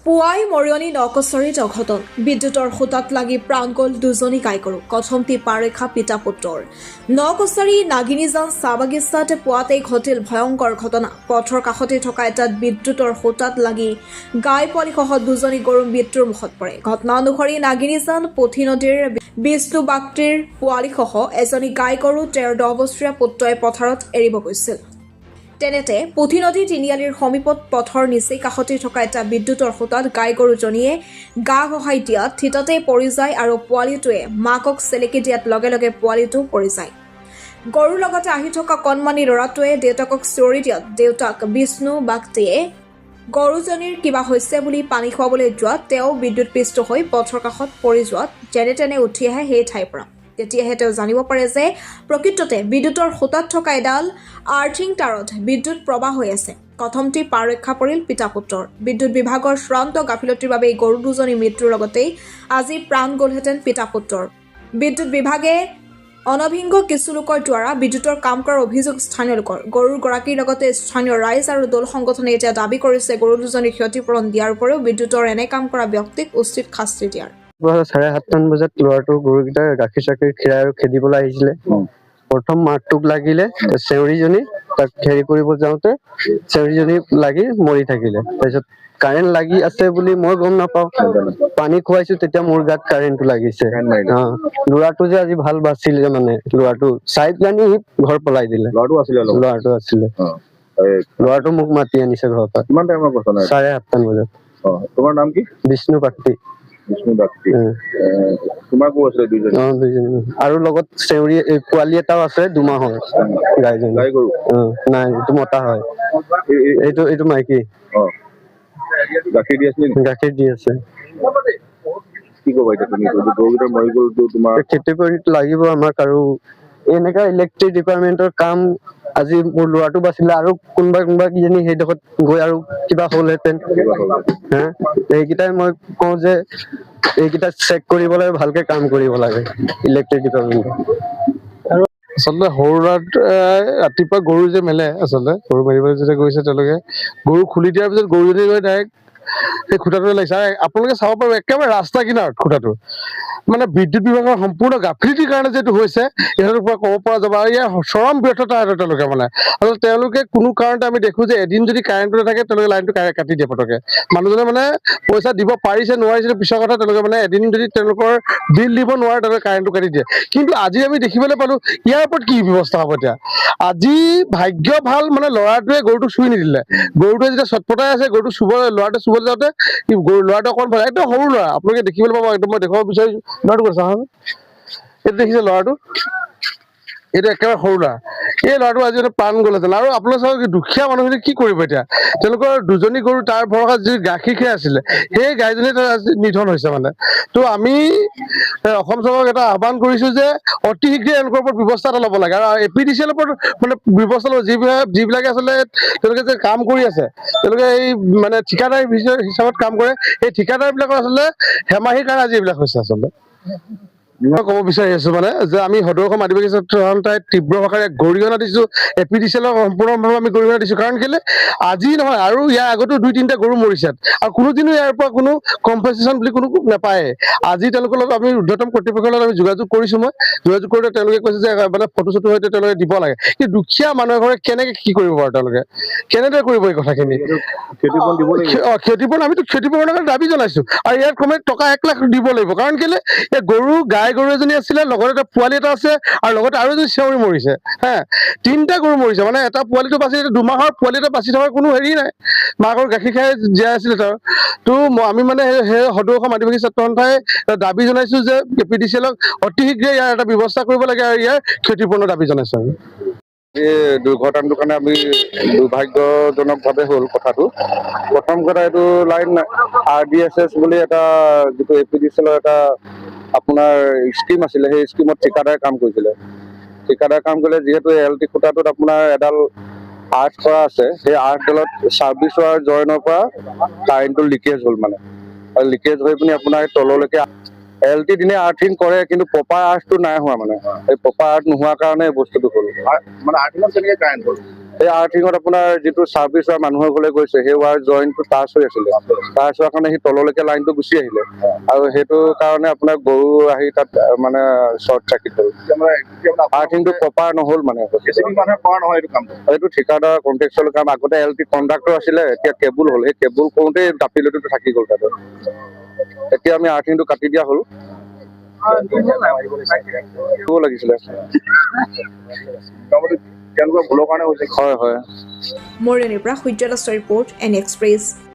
পুৱাই মৰিয়নি নকছাৰীত অঘটন বিদ্যুতৰ খুঁটাত লাগি প্ৰাণ গ'ল দুজনী গাই গৰু কথমটি পাৰেখা পিতা পুত্ৰৰ নকছাৰী নাগিনীজান চাহ বাগিচাত পুৱাতেই ঘটিল ভয়ংকৰ ঘটনা পথৰ কাষতে থকা এটা বিদ্যুতৰ খুঁটাত লাগি গাই পোৱালিসহ দুজনী গৰু মৃত্যুৰ মুখত পৰে ঘটনা অনুসৰি নাগিনীজান পুথি নদীৰ বিষ্ণু বাগটিৰ পোৱালিসহ এজনী গাই গৰু ১৩ বছৰীয়া পুত্ৰই পথাৰত এৰিব গৈছিল তেনেতে পুথি নদী তিনিআলিৰ সমীপত পথৰ নিচেই কাষতে থকা এটা বিদ্যুতৰ খুঁটাত গাই গৰুজনীয়ে গা ঘঁহাই দিয়াত থিততে পৰি যায় আৰু পোৱালিটোৱে মাকক চেলেকি দিয়াত লগে লগে পোৱালিটো পৰি যায় গৰুৰ লগতে আহি থকা কণমানি ল'ৰাটোৱে দেউতাকক চিঞৰি দিয়াত দেউতাক বিষ্ণু বাগটিয়ে গৰুজনীৰ কিবা হৈছে বুলি পানী খুৱাবলৈ যোৱাত তেওঁ বিদ্যুৎপৃষ্ট হৈ পথৰ কাষত পৰি যোৱাত যেনে তেনে উঠি আহে সেই ঠাইৰ পৰা তেতিয়াহে তেওঁ জানিব পাৰে যে প্ৰকৃততে বিদ্যুতৰ খুঁটাত থকা এডাল আৰ্থিং তাৰত বিদ্যুৎ প্ৰবাহ হৈ আছে কথমটি পাৰ ৰক্ষা পৰিল পিতা পুত্ৰৰ বিদ্যুৎ বিভাগৰ চূড়ান্ত গাফিলতিৰ বাবে গৰু দুজনী মৃত্যুৰ লগতেই আজি প্ৰাণ গ'লহেঁতেন পিতা পুত্ৰৰ বিদ্যুৎ বিভাগে অনভিজ্ঞ কিছু লোকৰ দ্বাৰা বিদ্যুতৰ কাম কৰাৰ অভিযোগ স্থানীয় লোকৰ গৰুৰ গৰাকীৰ লগতে স্থানীয় ৰাইজ আৰু দল সংগঠনে এতিয়া দাবী কৰিছে গৰু দুজনীৰ ক্ষতিপূৰণ দিয়াৰ উপৰিও বিদ্যুতৰ এনে কাম কৰা ব্যক্তিক উচিত শাস্তি দিয়াৰ 7:30 বজাত ল'ৰাটো গৰুকেইটা গাখীৰ চাখীৰ খীৰাই আৰু খেদিবলৈ আহিছিলে প্ৰথম মাকটোক লাগিলে চেউৰীজনী তাক হেৰি কৰিব যাওঁতে চেউৰীজনী লাগি মৰি থাকিলে তাৰপিছত কাৰেণ্ট লাগি আছে বুলি মই গম নাপাওঁ পানী খুৱাইছো তেতিয়া মোৰ গাত কাৰেণ্টটো লাগিছে ল'ৰাটো যে আজি ভাল বাচিলে মানে ল'ৰাটো চাই পেলানি ঘৰ পলাই দিলে ল'ৰাটো আছিলে ল'ৰাটো মোক মাতি আনিছে ঘৰৰ পৰা 7:30 বজাত তোমাৰ নাম কি বিষ্ণু বাগটি তোমাৰ কো আছে দুইজনী আৰু লগত চেউৰী পোৱালি এটাও আছে 2 মাহৰ গাইজনী গাই গৰু নাই এইটো মতা হয় এইটো মাইকী গাখীৰ দি আছে কি ক'বা এতিয়া তুমি গৰুকেইটা মৰি গ'লতো তোমাৰ খেতি কৰি লাগিব আমাক আৰু এনেকা ইলেক্ট্ৰিক ডিপাৰ্টমেণ্টৰ কাম আজি মোৰ ল'ৰাটো বাচিলে আৰু কোনোবা কিজনী সেইডোখৰত গৈ আৰু কিবা হ'লহেঁতেন সেইকেইটাই মই কওঁ যে এইকেইটা চেক কৰিব লাগে ভালকে কাম কৰিব লাগে ইলেক্ট্ৰিক ডিপাৰ্টমেণ্টে আচলতে সৰু ল'ৰাত ৰাতিপুৱা গৰু যে মেলে আচলতে গৰু মাৰিবলৈ যেতিয়া গৈছে তেওঁলোকে গৰু খুলি দিয়াৰ পিছত গৰুজনী গৈ ডাইৰেক্ট সেই খুঁটাটোৱে লাগিছে আৰু আপোনালোকে চাব পাৰিব একেবাৰে ৰাস্তা কিনাৰত খুঁটাটো মানে বিদ্যুৎ বিভাগৰ সম্পূৰ্ণ গাফিলতিৰ কাৰণে যিটো হৈছে ইহঁতৰ পৰা ক'ব পৰা যাব আৰু ইয়াৰ চৰম ব্যৰ্থতা তেওঁলোকে মানে আচলতে তেওঁলোকে কোনো কাৰণতে আমি দেখো যে এদিন যদি কাৰেণ্টটো নাথাকে তেওঁলোকে লাইনটো কাটি দিয়ে পটকে মানুহজনে মানে পইচা দিব পাৰিছে নোৱাৰিছে পিছৰ কথা তেওঁলোকে মানে এদিন যদি তেওঁলোকৰ বিল দিব নোৱাৰে তেওঁলোকে কাৰেণ্টটো কাটি দিয়ে কিন্তু আজি আমি দেখিবলৈ পালো ইয়াৰ ওপৰত কি ব্যৱস্থা হ'ব এতিয়া আজি ভাগ্য ভাল মানে ল'ৰাটোৱে গৰুটোক চুই নিদিলে গৰুটোৱে যেতিয়া চটপটাই আছে গৰুটো ল'ৰাটোৱে চুবলৈ যাওঁতে ল'ৰাটো অকণমান একদম সৰু ল'ৰা আপোনালোকে দেখিবলৈ পাব একদম মই দেখুৱাব বিচাৰিছো ল'ৰাটো কৈছা এইটো দেখিছে ল'ৰাটো এইটো একেবাৰে সৰু ল'ৰা এই ল'ৰাটো আজি প্ৰাণ গ'লহেঁতেন আৰু আপোনালোকে চাওক দুখীয়া মানুহখিনি কি কৰিব এতিয়া তেওঁলোকৰ দুজনী গৰু তাৰ ভৰসাত যি গাখীৰ খাই আছিলে সেই গাইজনী নিধন হৈছে মানে তো আমি অসম চৰকাৰক এটা আহ্বান কৰিছো যে অতি শীঘ্ৰে এওঁলোকৰ ওপৰত ব্যৱস্থা এটা ল'ব লাগে আৰু APDCL ওপৰত মানে ব্যৱস্থা ল'ব যিবিলাকে আচলতে তেওঁলোকে যে কাম কৰি আছে তেওঁলোকে এই মানে ঠিকাদাৰ হিচাপত কাম কৰে এই ঠিকাদাৰবিলাকৰ আচলতে হেমাহিৰ কাৰণে আজি এইবিলাক হৈছে আচলতে মই ক'ব বিচাৰি আছো মানে যে আমি সদৌ অসম আদিবাসী ছাত্ৰ সন্থাই তীব্ৰ ভাষাৰে গৰিহণা দিছো APDCL সম্পূৰ্ণভাৱে আমি গৰিহণা দিছো কাৰণ কেলে আজি নহয় আৰু ইয়াৰ আগতো 2-3টা গৰু মৰিছে আৰু কোনোদিনো ইয়াৰ পৰা কোনো কম্পেনচেশ্যন বুলি কোনো নাপায় আজি তেওঁলোকৰ লগত আমি ঊৰ্ধ্বতম কৰ্তৃপক্ষৰ লগত আমি যোগাযোগ কৰিছো মই যোগাযোগ কৰোঁতে তেওঁলোকে কৈছে যে মানে ফটো সৈতে তেওঁলোকে দিব লাগে কিন্তু দুখীয়া মানুহৰ ঘৰে কেনেকে কি কৰিব পাৰে তেওঁলোকে কেনেদৰে কৰিব এই কথাখিনি ক্ষতিপূৰণ আমিতো ক্ষতিপূৰণৰ কাৰণে দাবী জনাইছো আৰু ইয়াৰ কমেও টকা 1 লাখ দিব লাগিব কাৰণ কেলে এই গাই গৰু এজনী আছিলে লগতে এটা পোৱালি এটা আছে আৰু লগতে আৰু এজনী চেউৰী মৰিছে 3টা গৰু মৰিছে মানে এটা পোৱালিটো বাচি 2 মাহৰ পোৱালি এটা বাচি থকাৰ কোনো হেৰি নাই মাকৰ গাখীৰ খাই জীয়াই আছিলে তাৰ তো আমি মানে সেই সদৌ অসম আদিবাসী ছাত্ৰ সন্থাই দাবী জনাইছো যে APDCLক অতি শীঘ্ৰে ইয়াৰ এটা ব্যৱস্থা কৰিব লাগে আৰু ইয়াৰ ক্ষতিপূৰ্ণ দাবী জনাইছো আমি এই দুৰ্ঘটনাটোৰ কাৰণে আমি দুৰ্ভাগ্যজনকভাৱে হ'ল কথাটো প্ৰথম কথা এইটো লাইন RDSS বুলি এটা যিটো APDCLৰ এটা আপোনাৰ স্কিম আছিলে সেই স্কিমত ঠিকাদাৰে কাম কৰিছিলে যিহেতু LT খুঁটাটোত আপোনাৰ এডাল আৰ্ট কৰা আছে সেই আৰ্টডালত ছাৰ্ভিচ ৱায়াৰ জইনৰ পৰা কাৰেণ্টটো লিকেজ হ'ল মানে আৰু লিকেজ হৈ পিনি আপোনাৰ তললৈকে LT দিনে আৰ্থিং কৰে কিন্তু প্ৰপাৰ আৰ্থটো নাই হোৱা মানে এই প্ৰপাৰ আৰ্থ নোহোৱাৰ কাৰণে এই বস্তুটো হ'ল মানে আৰ্থিঙত কেনেকৈ কাৰেণ্ট হ'ল এই আৰ্থিঙত আপোনাৰ যিটো ছাৰ্ভিচ হোৱা মানুহৰ ঘৰলৈ গৈছে সেই ৱাৰ জইনটো টাচ হৈ আছিলে, টাচ হোৱাৰ কাৰণে সি তললৈকে লাইনটো গুচি আহিলে আৰু সেইটো কাৰণে আপোনাৰ গৰু আহি তাত মানে শ্বৰ্ট চাৰ্কিট হ'ল। আৰ্থিংটো প্ৰপাৰ নহ'ল মানে। এইটো ঠিকাদাৰ কণ্ট্ৰেকচুৱেল কাম। আগতে LT কণ্ট্ৰাক্টৰ আছিলে, এতিয়া কেবুল হ'ল। সেই কেবুল কৰোঁতে গাফিলতিটো থাকি গ'ল তাতে। এতিয়া আমি আৰ্থিংটো কাটি দিয়া হ'ল। লাগিছিলে হয় হয়। মৰিয়নিৰ পৰা সূৰ্য দাসৰ ৰিপৰ্ট, এন এক্সপ্ৰেছ।